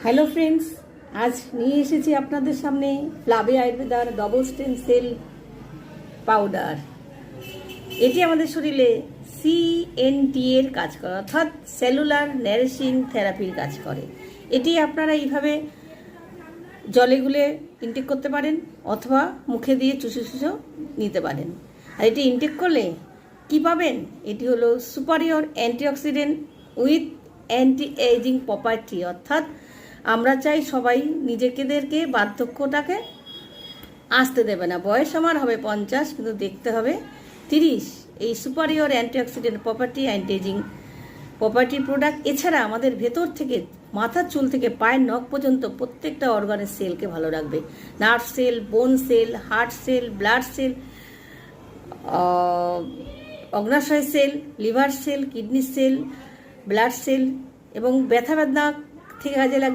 Hello friends, আজ নিয়ে এসেছি আপনাদের সামনে প্লাবে আয়ুর্বেদার ডবল স্টেম সেল পাউডার। এটি আমাদের শরীরে সিএনটি এর কাজ করে, অর্থাৎ সেলুলার নারিশিং থেরাপির কাজ করে। এটি আপনারা এইভাবে জলে গুলে ইনটেক করতে পারেন অথবা মুখে দিয়ে চুষে চুষেও নিতে পারেন। আর এটি ইনটেক করলে কি পাবেন? এটি হলো superior antioxidant with anti ageing property, অর্থাৎ আমরা চাই সবাই নিজেদেরকে বার্ধক্যটাকে আসতে দেবে না। বয়স আমার হবে 50, কিন্তু দেখতে হবে 30। এই superior antioxidant property, anti ageing প্রপার্টির প্রোডাক্ট এছাড়া আমাদের ভেতর থেকে মাথার চুল থেকে পায়ের নখ পর্যন্ত প্রত্যেকটা অর্গানের সেলকে ভালো রাখবে। Nerve cell, bone cell, heart cell, blood cell, অগ্নাশয় cell, liver cell, kidney cell, blood cell এবং ব্যথা বেদনা থেকে কাজে লাগবে।